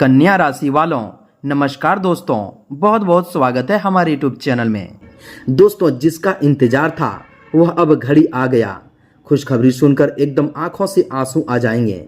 कन्या राशि वालों नमस्कार दोस्तों, बहुत बहुत स्वागत है हमारे यूट्यूब चैनल में। दोस्तों, जिसका इंतजार था वह अब घड़ी आ गया। खुशखबरी सुनकर एकदम आंखों से आंसू आ जाएंगे।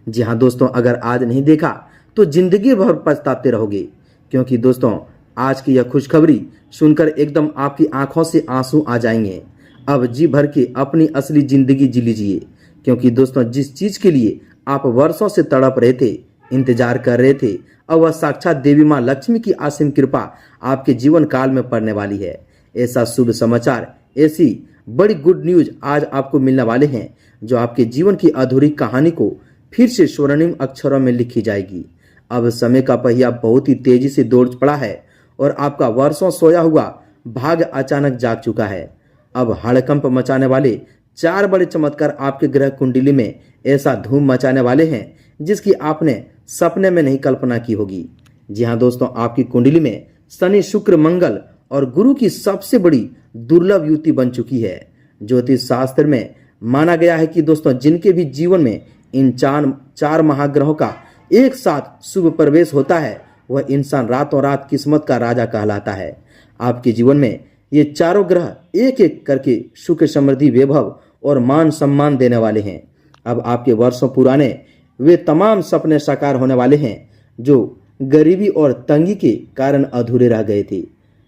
जी हाँ दोस्तों, अगर आज नहीं देखा तो जिंदगी भर पछताते रहोगे, क्योंकि दोस्तों आज की यह खुशखबरी सुनकर एकदम आपकी आंखों से आंसू आ जाएंगे। अब जी भर के अपनी असली जिंदगी जी लीजिए, क्योंकि दोस्तों जिस चीज के लिए आप वर्षों से तड़प रहे थे, इंतजार कर रहे थे, और वह साक्षात देवी मां लक्ष्मी की असीम कृपा आपके जीवन काल में पड़ने वाली है। ऐसा शुभ समाचार, ऐसी बड़ी गुड न्यूज आज आपको मिलने वाले हैं, जो आपके जीवन की अधूरी कहानी को फिर से स्वर्णिम अक्षरों में लिखी जाएगी। अब समय का पहिया बहुत ही तेजी से दौड़ पड़ा है और आपका वर्षों सोया हुआ भाग्य अचानक जाग चुका है। अब हड़कंप मचाने वाले 4 बड़े चमत्कार आपके ग्रह कुंडली में ऐसा धूम मचाने वाले हैं जिसकी आपने सपने में नहीं कल्पना की होगी। जी हाँ दोस्तों, आपकी कुंडली में शनि, शुक्र, मंगल और गुरु की सबसे बड़ी दुर्लभ युति बन चुकी है। ज्योतिष शास्त्र में माना गया है कि दोस्तों जिनके भी जीवन में इन चार महाग्रहों का एक साथ शुभ प्रवेश होता है, वह इंसान रातों रात किस्मत का राजा कहलाता है। आपके जीवन में ये चारों ग्रह एक एक करके सुख, समृद्धि, वैभव और मान सम्मान देने वाले हैं। अब आपके वर्षों पुराने वे तमाम सपने साकार होने वाले हैं जो गरीबी और तंगी के कारण अधूरे रह गए थे।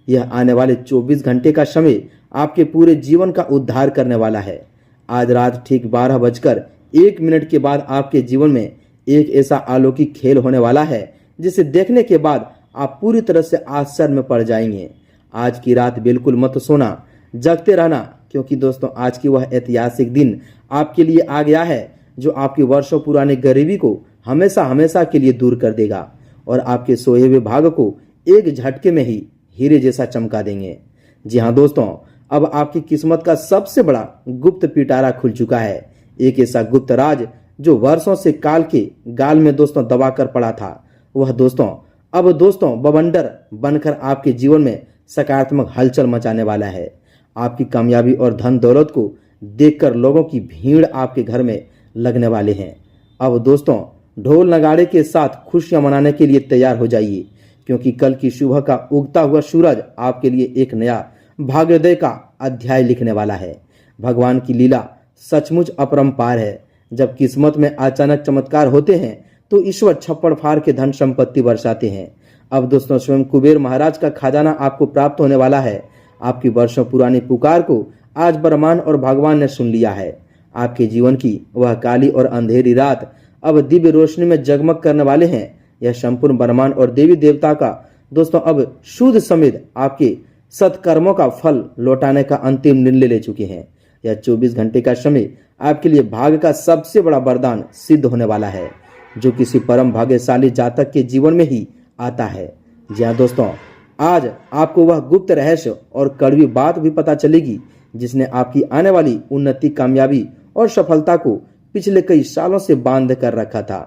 यह आने वाले 24 घंटे का समय आपके पूरे जीवन का उद्धार करने वाला है। आज रात ठीक 12:01 के बाद आपके जीवन में एक ऐसा अलौकिक खेल होने वाला है जिसे देखने के बाद आप पूरी तरह से आश्चर्य में पड़ जाएंगे। आज की रात बिल्कुल मत सोना, जगते रहना, क्योंकि दोस्तों आज की वह ऐतिहासिक दिन आपके लिए आ गया है जो आपकी वर्षों पुरानी गरीबी को हमेशा हमेशा के लिए दूर कर देगा और आपके सोए हुए भाग्य को एक झटके में ही हीरे जैसा चमका देंगे। जी हाँ दोस्तों, अब आपकी किस्मत का सबसे बड़ा गुप्त पिटारा खुल चुका है। एक ऐसा गुप्त राज जो वर्षों से काल के गाल में दोस्तों दबा कर पड़ा था, वह दोस्तों अब दोस्तों बवंडर बनकर आपके जीवन में सकारात्मक हलचल मचाने वाला है। आपकी कामयाबी और धन दौलत को देखकर लोगों की भीड़ आपके घर में लगने वाले हैं। अब दोस्तों ढोल नगाड़े के साथ खुशियां मनाने के लिए तैयार हो जाइए, क्योंकि कल की सुबह का उगता हुआ सूरज आपके लिए एक नया भाग्योदय का अध्याय लिखने वाला है। भगवान की लीला सचमुच अपरंपार है। जब किस्मत में अचानक चमत्कार होते हैं तो ईश्वर छप्पड़ फाड़ के धन संपत्ति बरसाते हैं। अब दोस्तों स्वयं कुबेर महाराज का खजाना आपको प्राप्त होने वाला है। आपकी वर्षों पुरानी पुकार को आज ब्रह्मांड और भगवान ने सुन लिया है। आपके जीवन की वह काली और अंधेरी रात अब दिव्य रोशनी में जगमग करने वाले हैं। यह संपूर्ण ब्रह्मांड और देवी देवता का दोस्तों अब शुद्ध समेत आपके सत्कर्मों का फल लौटाने का अंतिम निर्णय ले चुके हैं। यह 24 घंटे का समय आपके लिए भाग्य का सबसे बड़ा वरदान सिद्ध होने वाला है, जो किसी परम भाग्यशाली जातक के जीवन में ही आता है। जी हाँ दोस्तों, आज आपको वह गुप्त रहस्य और कड़वी बात भी पता चलेगी जिसने आपकी आने वाली उन्नति, कामयाबी और सफलता को पिछले कई सालों से बांध कर रखा था।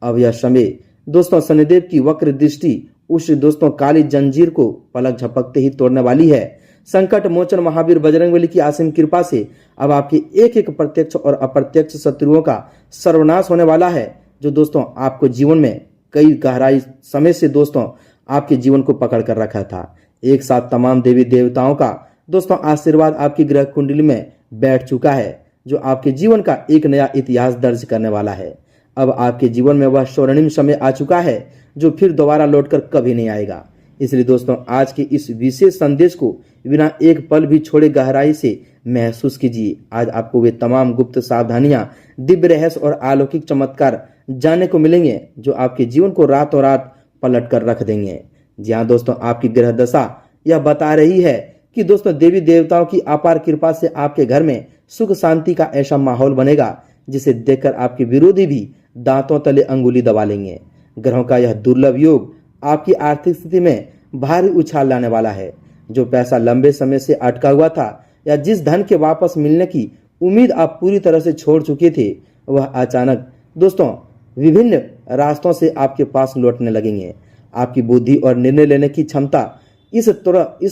अब यह समय दोस्तों शनिदेव की वक्र दृष्टि उस दोस्तों काली जंजीर को पलक झपकते ही तोड़ने वाली है। संकट मोचन महावीर बजरंगबली की असीम कृपा से अब आपके एक एक प्रत्यक्ष और अप्रत्यक्ष शत्रुओं का सर्वनाश होने वाला है, जो दोस्तों आपको जीवन में कई गहराई समय से दोस्तों आपके जीवन को पकड़ कर रखा था। एक साथ तमाम देवी देवताओं का दोस्तों आशीर्वाद आपकी ग्रह कुंडली में बैठ चुका है, जो आपके जीवन का एक नया इतिहास दर्ज करने वाला है। अब आपके जीवन में वह स्वर्णिम समय आ चुका है जो फिर दोबारा लौटकर कभी नहीं आएगा। इसलिए दोस्तों आज के इस विशेष संदेश को बिना एक पल भी छोड़े गहराई से महसूस कीजिए। आज आपको वे तमाम गुप्त सावधानियां, दिव्य रहस्य और अलौकिक चमत्कार जानने को मिलेंगे जो आपके जीवन को रातों रात पलट कर रख देंगे। जी हाँ दोस्तों, आपकी ग्रह दशा यह बता रही है कि दोस्तों देवी देवताओं की अपार कृपा से आपके घर में सुख शांति का ऐसा माहौल बनेगा जिसे देखकर आपके विरोधी भी दांतों तले अंगुली दबा लेंगे। ग्रहों का यह दुर्लभ योग आपकी आर्थिक स्थिति में भारी उछाल लाने वाला है। जो पैसा लंबे समय से अटका हुआ था या जिस धन के वापस मिलने की उम्मीद आप पूरी तरह से छोड़ चुके थे, वह अचानक दोस्तों विभिन्न रास्तों से आपके पास लौटने लगेंगे। आपकी बुद्धि और निर्णय लेने की क्षमता इस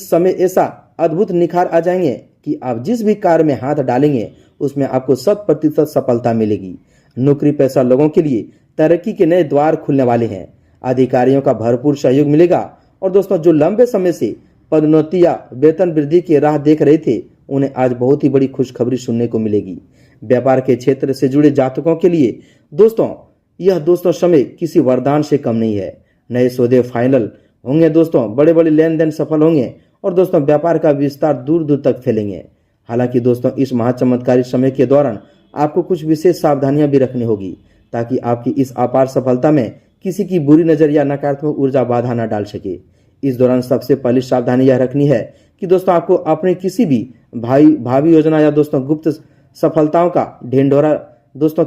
समय ऐसा अद्भुत निखार आ जाएंगे कि आप जिस भी कार्य में हाथ डालेंगे उसमें आपको 100% सफलता मिलेगी। नौकरी पेशा लोगों के लिए तरक्की के नए द्वार खुलने वाले हैं। अधिकारियों का भरपूर सहयोग मिलेगा और दोस्तों जो लंबे समय से पदोन्नति या वेतन वृद्धि की राह देख रहे थे उन्हें आज बहुत ही बड़ी खुशखबरी सुनने को मिलेगी। व्यापार के क्षेत्र से जुड़े जातकों के लिए दोस्तों यह समय किसी वरदान से कम नहीं है। नए सौदे फाइनल होंगे दोस्तों, बड़े बड़े लेन देन सफल होंगे और दोस्तों व्यापार का विस्तार दूर दूर तक फैलेंगे। हालांकि दोस्तों इस महाचमत्कारी समय के दौरान आपको कुछ विशेष सावधानियां भी रखनी होगी ताकि आपकी इस अपार सफलता में किसी की बुरी नजर या नकारात्मक ऊर्जा बाधा न डाल सके। इस दौरान सबसे पहली सावधानी यह रखनी है कि दोस्तों आपको अपने किसी भी भावी योजना या दोस्तों गुप्त सफलताओं का ढिंढोरा दोस्तों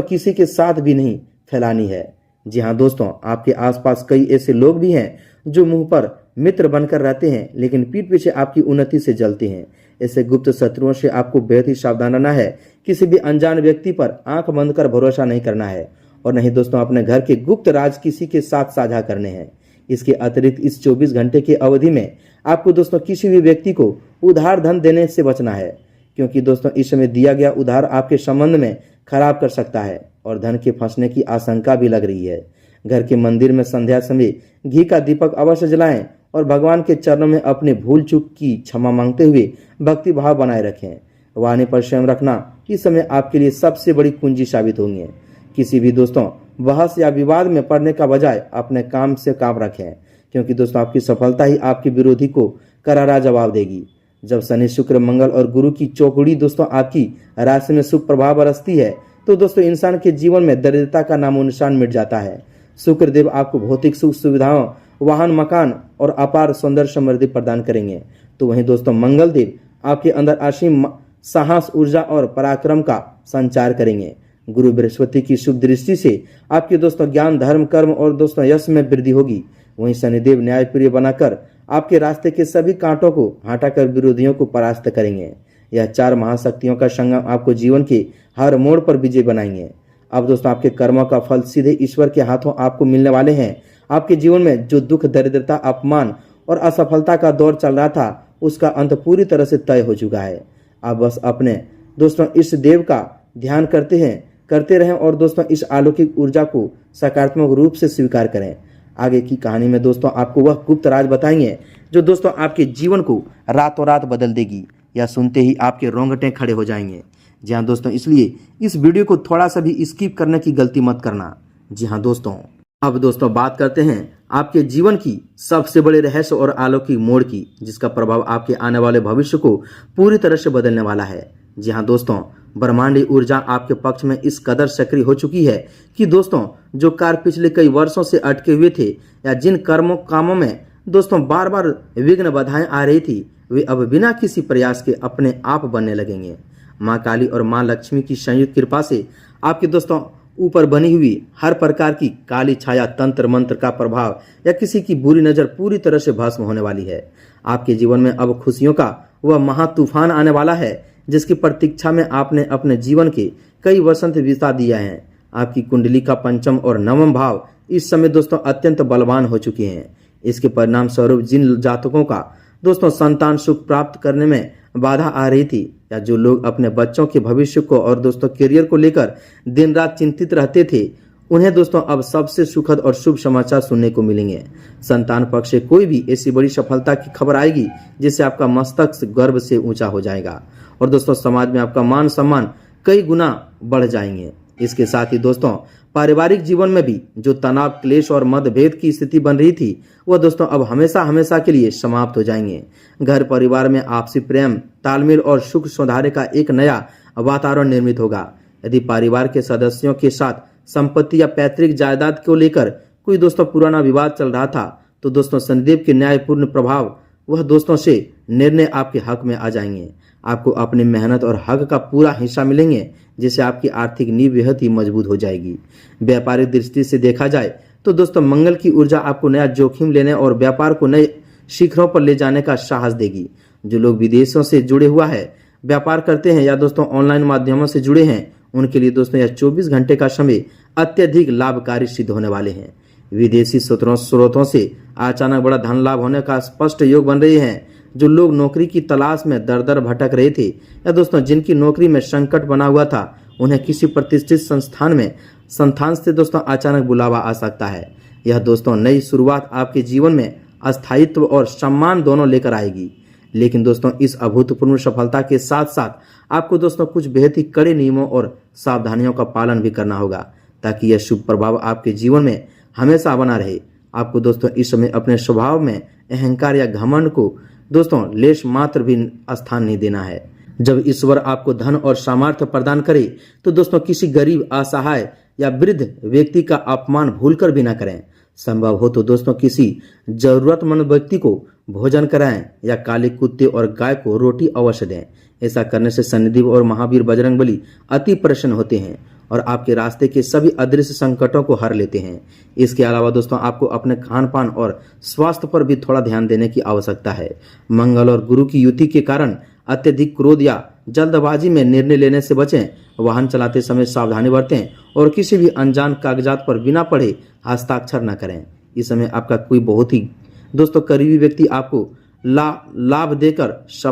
किसी के साथ भी नहीं फैलानी है। जी हाँ दोस्तों, आपके आसपास कई ऐसे लोग भी हैं जो मुंह पर मित्र बनकर रहते हैं लेकिन पीठ पीछे आपकी उन्नति से जलते हैं। ऐसे गुप्त शत्रुओं से आपको बेहद ही सावधान रहना है। किसी भी अनजान व्यक्ति पर आंख बंद कर भरोसा नहीं करना है और नहीं दोस्तों अपने घर के गुप्त राज किसी के साथ साझा करने हैं। इसके अतिरिक्त इस 24 घंटे की अवधि में आपको दोस्तों किसी भी व्यक्ति को उधार धन देने से बचना है, क्योंकि दोस्तों इस समय दिया गया उधार आपके संबंध में खराब कर सकता है और धन के फंसने की आशंका भी लग रही है। घर के मंदिर में संध्या समय घी का दीपक अवश्य जलाएं और भगवान के चरणों में अपने भूल चूक की क्षमा मांगते हुए भक्ति भाव बनाए रखें। वाणी पर संयम रखना इस समय आपके लिए सबसे बड़ी कुंजी साबित होंगे। किसी भी दोस्तों बहस या विवाद में पड़ने का बजाय अपने काम से काम रखें, क्योंकि दोस्तों आपकी सफलता ही आपके विरोधी को करारा जवाब देगी। जब शनि शुक्र मंगल और गुरु की चौकड़ी दोस्तों आपकी राशि में शुभ प्रभाव बरसती है तो दोस्तों इंसान के जीवन में दरिद्रता का नामो निशान मिट जाता है। शुक्र देव आपको भौतिक सुख सुविधाओं, वाहन, मकान और अपार सौंदर्य समृद्धि प्रदान करेंगे। तो वहीं दोस्तों मंगल देव आपके अंदर असीम साहस, ऊर्जा और पराक्रम का संचार करेंगे। गुरु बृहस्पति की शुभ दृष्टि से आपके दोस्तों ज्ञान, धर्म, कर्म और दोस्तों यश में वृद्धि होगी। वहीं शनिदेव न्यायप्रिय बनाकर आपके रास्ते के सभी कांटों को हटाकर विरोधियों को परास्त करेंगे। यह 4 महाशक्तियों का संगम आपको जीवन के हर मोड़ पर विजय बनाएंगे। अब दोस्तों आपके कर्मों का फल सीधे ईश्वर के हाथों आपको मिलने वाले हैं। आपके जीवन में जो दुख, दरिद्रता, अपमान और असफलता का दौर चल रहा था उसका अंत पूरी तरह से तय हो चुका है। आप बस अपने दोस्तों इस देव का ध्यान करते रहें और दोस्तों इस अलौकिक ऊर्जा को सकारात्मक रूप से स्वीकार करें। आगे की कहानी में दोस्तों आपको वह गुप्त राज बताएंगे जो दोस्तों आपके जीवन को रातों रात बदल देगी। या सुनते ही आपके रोंगटे खड़े हो जाएंगे। जी हाँ दोस्तों, इसलिए इस वीडियो को थोड़ा सा भी स्किप करने की गलती मत करना। जी हाँ दोस्तों, अब दोस्तों बात करते हैं आपके जीवन की सबसे बड़े रहस्य और अलौकिक मोड़ की, जिसका प्रभाव आपके आने वाले भविष्य को पूरी तरह से बदलने वाला है। जी हाँ दोस्तों, ब्रह्मांडी ऊर्जा आपके पक्ष में इस कदर सक्रिय हो चुकी है कि दोस्तों जो कार्य पिछले कई वर्षों से अटके हुए थे या जिन कामों में दोस्तों बार बार विघ्न बाधाएं आ रही थी, वे अब बिना किसी प्रयास के अपने आप बनने लगेंगे। माँ काली और माँ लक्ष्मी की संयुक्त कृपा से आपके दोस्तों ऊपर बनी हुई हर प्रकार की काली छाया, तंत्र मंत्र का प्रभाव या किसी की बुरी नजर पूरी तरह से भस्म होने वाली है। आपके जीवन में अब खुशियों का वह महातूफान आने वाला है जिसकी प्रतीक्षा में आपने अपने जीवन के कई वसंत बिता दिया है। आपकी कुंडली का पंचम और नवम भाव इस समय दोस्तों अत्यंत बलवान हो चुके हैं। इसके परिणाम स्वरूप जिन जातकों का दोस्तों संतान सुख प्राप्त करने में बाधा आ रही थी या जो लोग अपने बच्चों के भविष्य को और दोस्तों करियर को लेकर दिन रात चिंतित रहते थे, उन्हें दोस्तों अब सबसे सुखद और शुभ समाचार सुनने को मिलेंगे। संतान पक्ष से कोई भी ऐसी बड़ी सफलता की खबर आएगी जिससे आपका मस्तक गर्व से ऊंचा हो जाएगा और दोस्तों समाज में आपका मान सम्मान कई गुना बढ़ जाएंगे। इसके साथ ही दोस्तों पारिवारिक जीवन में भी जो तनाव, क्लेश और मतभेद की स्थिति बन रही थी वह दोस्तों अब हमेशा के लिए समाप्त हो जाएंगे। घर परिवार में आपसी प्रेम, तालमेल और सुख सुधारे का एक नया वातावरण निर्मित होगा। यदि परिवार के सदस्यों के साथ संपत्ति या पैतृक जायदाद को लेकर कोई दोस्तों पुराना विवाद चल रहा था तो दोस्तों शनिदेव के न्यायपूर्ण प्रभाव वह दोस्तों से निर्णय आपके हक में आ जाएंगे। आपको अपनी मेहनत और हक का पूरा हिस्सा मिलेंगे जिससे आपकी आर्थिक नींव बेहद ही मजबूत हो जाएगी। व्यापारिक दृष्टि से देखा जाए तो दोस्तों मंगल की ऊर्जा आपको नया जोखिम लेने और व्यापार को नए शिखरों पर ले जाने का साहस देगी। जो लोग विदेशों से जुड़े हुआ है, व्यापार करते हैं या दोस्तों ऑनलाइन माध्यमों से जुड़े हैं, उनके लिए दोस्तों यह 24 घंटे का समय अत्यधिक लाभकारी सिद्ध होने वाले हैं। विदेशी स्रोतों से अचानक बड़ा धन लाभ होने का स्पष्ट योग बन रहे हैं। जो लोग नौकरी की तलाश में दर दर भटक रहे थे या दोस्तों जिनकी नौकरी में संकट बना हुआ था, उन्हें किसी प्रतिष्ठित संस्थान में संतान से दोस्तों अचानक बुलावा आ सकता है। यह दोस्तों नई शुरुआत आपके जीवन में स्थायित्व और सम्मान दोनों लेकर आएगी। लेकिन दोस्तों इस अभूतपूर्व सफलता के साथ साथ आपको दोस्तों कुछ बेहद ही कड़े नियमों और सावधानियों का पालन भी करना होगा, ताकि यह शुभ प्रभाव आपके जीवन में हमेशा बना रहे। आपको दोस्तों इस समय अपने स्वभाव में अहंकार या घमंड को दोस्तों लेश मात्र भी स्थान नहीं देना है। जब ईश्वर आपको धन और सामर्थ्य प्रदान करे तो दोस्तों किसी गरीब, असहाय या वृद्ध व्यक्ति का अपमान भूलकर भी ना करें। संभव हो तो दोस्तों किसी जरूरतमंद व्यक्ति को भोजन कराएं या काले कुत्ते और गाय को रोटी अवश्य दें। ऐसा करने से शनिदेव और महावीर बजरंगबली अति प्रसन्न होते हैं और आपके रास्ते के सभी अदृश्य संकटों को हर लेते हैं। इसके अलावा दोस्तों आपको अपने खान पान और स्वास्थ्य पर भी थोड़ा ध्यान देने की आवश्यकता है। मंगल और गुरु की युति के कारण अत्यधिक क्रोध या जल्दबाजी में निर्णय लेने से बचें। वाहन चलाते समय सावधानी बरतें और किसी भी अनजान कागजात पर बिना पढ़े हस्ताक्षर न करें। इस समय आपका कोई बहुत ही दोस्तों करीबी व्यक्ति आपको लाभ देकर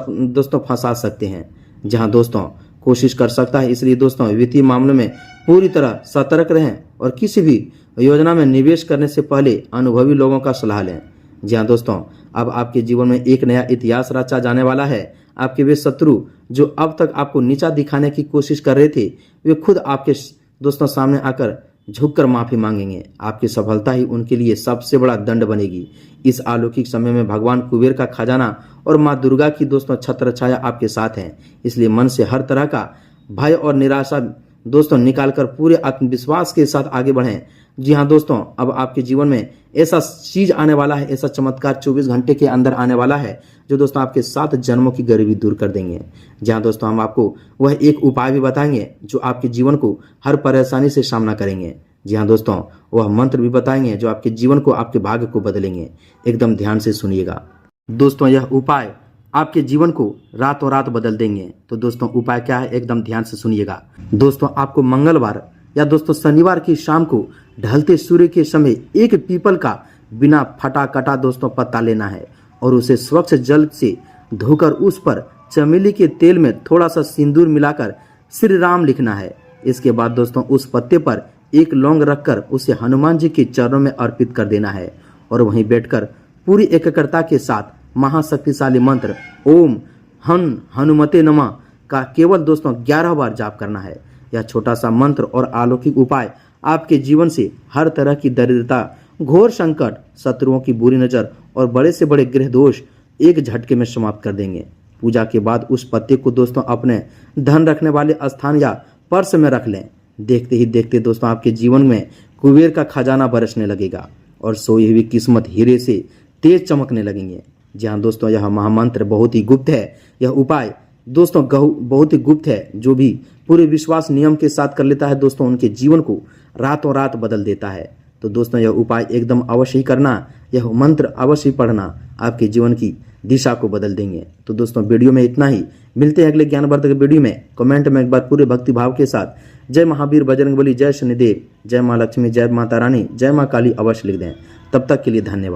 दोस्तों फंसा सकते हैं, जहां दोस्तों कोशिश कर सकता है। इसलिए दोस्तों वित्तीय मामलों में पूरी तरह सतर्क रहें और किसी भी योजना में निवेश करने से पहले अनुभवी लोगों का सलाह लें। जी हाँ दोस्तों, अब आपके जीवन में एक नया इतिहास रचा जाने वाला है। आपके वे शत्रु जो अब तक आपको नीचा दिखाने की कोशिश कर रहे थे, वे खुद आपके दोस्तों सामने आकर झुककर माफी मांगेंगे। आपकी सफलता ही उनके लिए सबसे बड़ा दंड बनेगी। इस अलौकिक समय में भगवान कुबेर का खजाना और माँ दुर्गा की दोस्तों छत्र छाया आपके साथ है। इसलिए मन से हर तरह का भय और निराशा दोस्तों निकालकर पूरे आत्मविश्वास के साथ आगे बढ़ें। जी हाँ दोस्तों, अब आपके जीवन में ऐसा चीज आने वाला है, ऐसा चमत्कार 24 घंटे के अंदर आने वाला है जो दोस्तों आपके 7 जन्मों की गरीबी दूर कर देंगे। जी हाँ दोस्तों, हम आपको वह एक उपाय भी बताएंगे जो आपके जीवन को हर परेशानी से सामना करेंगे। जी हाँ दोस्तों, वह मंत्र भी बताएंगे जो आपके जीवन को, आपके भाग्य को बदलेंगे। एकदम ध्यान से सुनिएगा दोस्तों, यह उपाय आपके जीवन को रातों रात बदल देंगे। तो दोस्तों उपाय क्या है, एकदम ध्यान से सुनिएगा। दोस्तों आपको मंगलवार या दोस्तों शनिवार की शाम को ढलते सूर्य के समय एक पीपल का बिना फटा कटा दोस्तों पत्ता लेना है और उसे स्वच्छ जल से धोकर उस पर चमेली के तेल में थोड़ा सा सिंदूर मिलाकर श्री राम लिखना है। इसके बाद दोस्तों उस पत्ते पर एक लौंग रखकर उसे हनुमान जी के चरणों में अर्पित कर देना है और वहीं बैठकर पूरी एकाग्रता के साथ महाशक्तिशाली मंत्र ओम हनुमते नमः का केवल दोस्तों 11 बार जाप करना है। यह छोटा सा मंत्र और अलौकिक उपाय आपके जीवन से हर तरह की दरिद्रता, घोर संकट, शत्रुओं की बुरी नजर और बड़े से बड़े ग्रह दोष एक झटके में समाप्त कर देंगे। पूजा के बाद उस पत्ते को दोस्तों अपने धन रखने वाले स्थान या पर्स में रख लें। देखते ही देखते दोस्तों आपके जीवन में कुबेर का खजाना बरसने लगेगा और सोई हुई किस्मत हीरे से तेज चमकने लगेंगे। जहाँ दोस्तों यह महामंत्र बहुत ही गुप्त है। यह उपाय दोस्तों बहुत ही गुप्त है। जो भी पूरे विश्वास नियम के साथ कर लेता है दोस्तों उनके जीवन को रातों रात बदल देता है। तो दोस्तों यह उपाय एकदम अवश्य ही करना, यह मंत्र अवश्य ही पढ़ना, आपके जीवन की दिशा को बदल देंगे। तो दोस्तों वीडियो में इतना ही। मिलते हैं अगले ज्ञानवर्धक वीडियो में। कमेंट में एक बार पूरे भक्ति भाव के साथ जय महावीर बजरंगबली, जय शनिदेव, जय माँ लक्ष्मी, जय माता रानी, जय माँ काली अवश्य लिख दें। तब तक के लिए धन्यवाद।